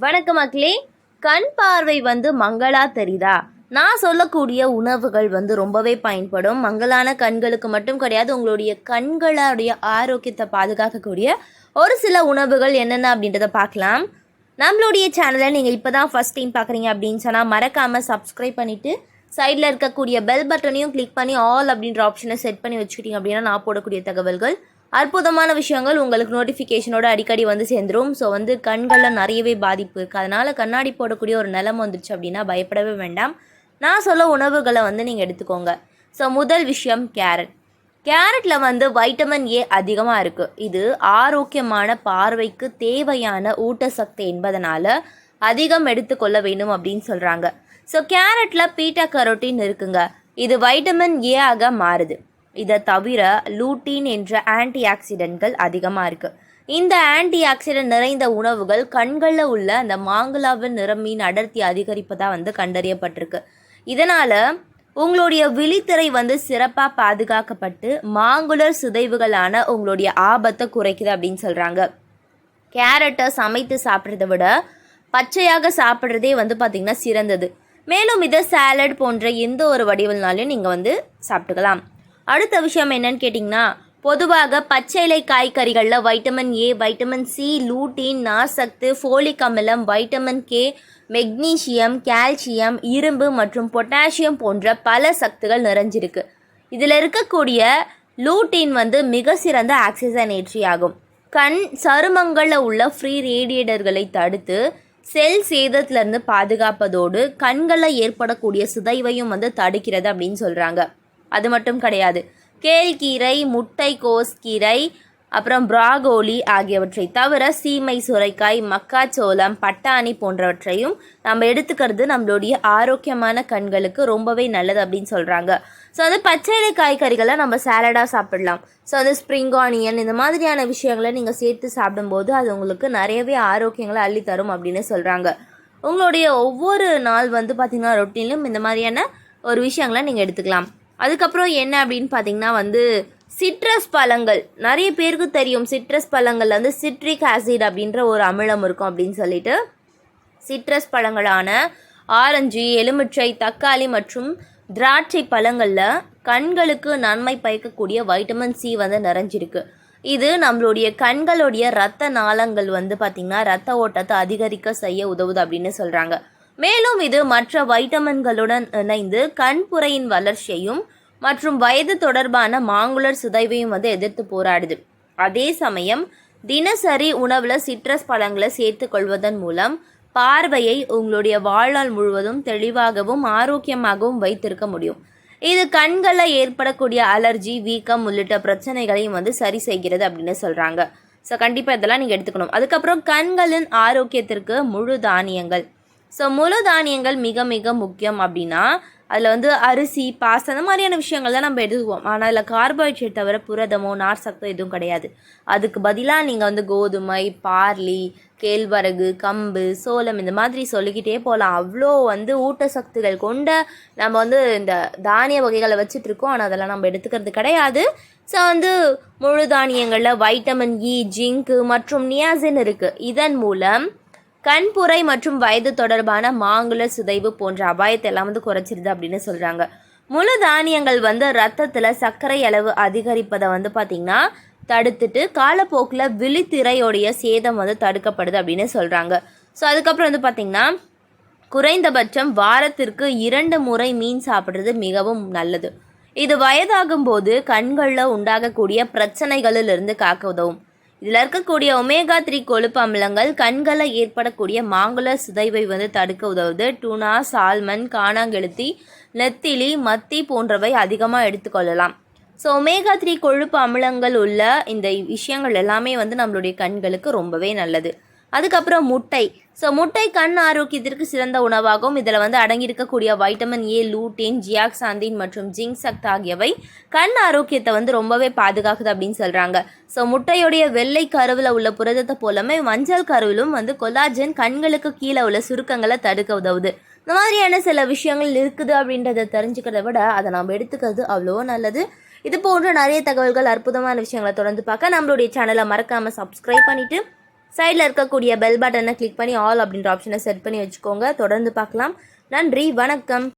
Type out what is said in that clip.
வணக்கம் மக்களே. கண் பார்வை மங்களா தெரியுதா? நான் சொல்லக்கூடிய உணவுகள் ரொம்பவே பயன்படும். மங்கலான கண்களுக்கு மட்டும் கிடையாது, உங்களுடைய கண்களுடைய ஆரோக்கியத்தை பாதுகாக்கக்கூடிய ஒரு சில உணவுகள் என்னென்ன அப்படின்றத பார்க்கலாம். நம்மளுடைய சேனலை நீங்கள் இப்போ தான் ஃபஸ்ட் டைம் பார்க்குறீங்க அப்படின்னு சொன்னால் மறக்காமல் சப்ஸ்கிரைப் பண்ணிவிட்டு சைடில் இருக்கக்கூடிய பெல் பட்டனையும் கிளிக் பண்ணி ஆல் அப்படின்ற ஆப்ஷனை செட் பண்ணி வச்சுக்கிட்டீங்க அப்படின்னா நான் போடக்கூடிய தகவல்கள், அற்புதமான விஷயங்கள் உங்களுக்கு நோட்டிஃபிகேஷனோட அடிக்கடி சேர்ந்துடும். ஸோ கண்களில் நிறையவே பாதிப்பு இருக்குது. அதனால் கண்ணாடி போடக்கூடிய ஒரு நிலைமை வந்துருச்சு அப்படின்னா பயப்படவே வேண்டாம். நான் சொல்ல உணவுகளை நீங்கள் எடுத்துக்கோங்க. ஸோ முதல் விஷயம் கேரட். கேரட்டில் வைட்டமின் ஏ அதிகமாக இருக்குது. இது ஆரோக்கியமான பார்வைக்கு தேவையான ஊட்டச்சத்து என்பதனால் அதிகம் எடுத்துக்கொள்ள வேண்டும் அப்படின்னு சொல்கிறாங்க. ஸோ கேரட்டில் பீட்டா கரோட்டின் இருக்குங்க. இது வைட்டமின் ஏ ஆக மாறுது. இதை தவிர லூட்டின் என்ற ஆன்டி ஆக்சிடென்ட்கள் அதிகமாக இருக்குது. இந்த ஆன்டி ஆக்சிடென்ட் நிறைந்த உணவுகள் கண்களில் உள்ள அந்த மாங்குலாவின் நிறமின் அடர்த்தி அதிகரிப்பதாக கண்டறியப்பட்டிருக்கு. இதனால் உங்களுடைய விழித்திரை சிறப்பாக பாதுகாக்கப்பட்டு மாங்குலர் சிதைவுகளான உங்களுடைய ஆபத்தை குறைக்குது அப்படின்னு சொல்கிறாங்க. கேரட்டை சமைத்து சாப்பிட்றத விட பச்சையாக சாப்பிட்றதே பார்த்திங்கன்னா சிறந்தது. மேலும் இதை சாலட் போன்ற எந்த ஒரு வடிவல்னாலும் நீங்கள் சாப்பிட்டுக்கலாம். அடுத்த விஷயம் என்னன்னு கேட்டிங்கன்னா, பொதுவாக பச்சை இலை காய்கறிகளில் vitamin A, vitamin C, lutein, நார்சத்து, ஃபோலிக் அமிலம், வைட்டமின் கே, மெக்னீசியம், கால்சியம், இரும்பு மற்றும் பொட்டாசியம் போன்ற பல சத்துகள் நிறைஞ்சிருக்கு. இதில் இருக்கக்கூடிய லூட்டின் மிக சிறந்த ஆக்சிஜனேற்றி ஆகும். கண் சருமங்களில் உள்ள ஃப்ரீ ரேடியேட்டர்களை தடுத்து செல் சேதத்திலிருந்து பாதுகாப்பதோடு கண்களில் ஏற்படக்கூடிய சிதைவையும் தடுக்கிறது அப்படின்னு சொல்கிறாங்க. அது மட்டும் கிடையாது, கேழ்கீரை, முட்டைக்கோஸ் கீரை, அப்புறம் பிராகோலி ஆகியவற்றை தவிர சீமை சுரைக்காய், மக்காச்சோளம், பட்டாணி போன்றவற்றையும் நம்ம எடுத்துக்கிறது நம்மளுடைய ஆரோக்கியமான கண்களுக்கு ரொம்பவே நல்லது அப்படின்னு சொல்கிறாங்க. ஸோ பச்சை இலை காய்கறிகளை நம்ம சாலடாக சாப்பிடலாம். ஸோ ஸ்ப்ரிங் ஆனியன் இந்த மாதிரியான விஷயங்களை நீங்கள் சேர்த்து சாப்பிடும்போது அது உங்களுக்கு நிறையவே ஆரோக்கியங்களை அள்ளித்தரும் அப்படின்னு சொல்கிறாங்க. உங்களுடைய ஒவ்வொரு நாள் பார்த்திங்கன்னா ரொட்டீன்லையும் இந்த மாதிரியான ஒரு விஷயங்களை நீங்கள் எடுத்துக்கலாம். அதுக்கப்புறம் என்ன அப்படின்னு பார்த்தீங்கன்னா சிட்ரஸ் பழங்கள். நிறைய பேருக்கு தெரியும் சிட்ரஸ் பழங்களில் சிட்ரிக் ஆசிட் அப்படின்ற ஒரு அமிலம் இருக்கும் அப்படின்னு சொல்லிட்டு. சிட்ரஸ் பழங்களான ஆரஞ்சு, எலுமிச்சை, தக்காளி மற்றும் திராட்சை பழங்களில் கண்களுக்கு நன்மை பயக்கக்கூடிய வைட்டமின் சி நிறைஞ்சிருக்கு. இது நம்மளுடைய கண்களுடைய இரத்த நாளங்கள் பார்த்திங்கன்னா இரத்த ஓட்டத்தை அதிகரிக்க செய்ய உதவுது அப்படின்னு சொல்கிறாங்க. மேலும் இது மற்ற வைட்டமின்களுடன் இணைந்து கண்புரையின் வளர்ச்சியையும் மற்றும் வயது தொடர்பான மாங்குலர் சிதைவையும் எதிர்த்து போராடுது. அதே சமயம் தினசரி உணவில் சிட்ரஸ் பழங்களை சேர்த்து கொள்வதன் மூலம் பார்வையை உங்களுடைய வாழ்நாள் முழுவதும் தெளிவாகவும் ஆரோக்கியமாகவும் வைத்திருக்க முடியும். இது கண்களில் ஏற்படக்கூடிய அலர்ஜி, வீக்கம் உள்ளிட்ட பிரச்சனைகளையும் சரி செய்கிறது அப்படின்னு சொல்கிறாங்க. ஸோ கண்டிப்பாக இதெல்லாம் நீங்கள் எடுத்துக்கணும். அதுக்கப்புறம் கண்களின் ஆரோக்கியத்திற்கு முழு தானியங்கள். ஸோ முழு தானியங்கள் மிக மிக முக்கியம். அப்படின்னா அதில் அரிசி, பாசம் அந்த மாதிரியான விஷயங்கள் தான் நம்ம எடுத்துக்குவோம். ஆனால் அதில் கார்போஹைட்ரேட் தவிர புரதமோ நார்சத்தோ எதுவும் கிடையாது. அதுக்கு பதிலாக நீங்கள் கோதுமை, பார்லி, கேழ்வரகு, கம்பு, சோளம் இந்த மாதிரி சொல்லிக்கிட்டே போகலாம். அவ்வளோ ஊட்டசக்திகள் கொண்ட நம்ம இந்த தானிய வகைகளை வச்சுட்ருக்கோம். ஆனால் அதெல்லாம் நம்ம எடுத்துக்கிறது கிடையாது. ஸோ முழு தானியங்களில் வைட்டமின் இ, ஜிங்கு மற்றும் நியாசின் இருக்குது. இதன் மூலம் கண்புரை மற்றும் வயது தொடர்பான மாங்குலர் சிதைவு போன்ற அபாயத்தை எல்லாம் குறைச்சிருது அப்படின்னு சொல்கிறாங்க. முழு தானியங்கள் ரத்தத்தில் சர்க்கரை அளவு அதிகரிப்பதை பார்த்திங்கன்னா தடுத்துட்டு காலப்போக்கில் விழித்திரையோடைய சேதம் தடுக்கப்படுது அப்படின்னு சொல்கிறாங்க. ஸோ அதுக்கப்புறம் பார்த்திங்கன்னா குறைந்தபட்சம் வாரத்திற்கு 2 முறை மீன் சாப்பிட்றது மிகவும் நல்லது. இது வயதாகும்போது கண்களில் உண்டாகக்கூடிய பிரச்சனைகளிலிருந்து காக்க உதவும். இதில் இருக்கக்கூடிய ஒமேகா 3 கொழுப்பு அமிலங்கள் கண்களில் ஏற்படக்கூடிய மாங்குலர் சிதைவை தடுக்க உதவுது. டூனா, சால்மன், காணாங்கெழுத்தி, நெத்திலி, மத்தி போன்றவை அதிகமாக எடுத்துக்கொள்ளலாம். ஸோ ஒமேகா 3 கொழுப்பு அமிலங்கள் உள்ள இந்த விஷயங்கள் எல்லாமே நம்மளுடைய கண்களுக்கு ரொம்பவே நல்லது. அதுக்கப்புறம் முட்டை. ஸோ முட்டை கண் ஆரோக்கியத்திற்கு சிறந்த உணவாகும். இதில் அடங்கியிருக்கக்கூடிய வைட்டமின் ஏ, லூட்டின், ஜியாக்சாந்தின் மற்றும் ஜிங்க் சக்த் ஆகியவை கண் ஆரோக்கியத்தை ரொம்பவே பாதுகாக்குது அப்படின்னு சொல்கிறாங்க. ஸோ முட்டையுடைய வெள்ளை கருவில் உள்ள புரதத்தை போலவே மஞ்சள் கருவிலும் கொலாஜன் கண்களுக்கு கீழே உள்ள சுருக்கங்களை தடுக்க உதவுது. இந்த மாதிரியான சில விஷயங்கள் இருக்குது அப்படின்றத தெரிஞ்சுக்கிறத விட அதை நம்ம எடுத்துக்கிறது அவ்வளோ நல்லது. இது போன்ற நிறைய தகவல்கள், அற்புதமான விஷயங்களை தொடர்ந்து பார்க்க நம்மளுடைய சேனலை மறக்காமல் சப்ஸ்கிரைப் பண்ணிவிட்டு சைடில் இருக்கக்கூடிய பெல் பட்டனை கிளிக் பண்ணி ஆல் அப்படின்ற ஆப்ஷனை செட் பண்ணி வச்சுக்கோங்க. தொடர்ந்து பார்க்கலாம். நன்றி, வணக்கம்.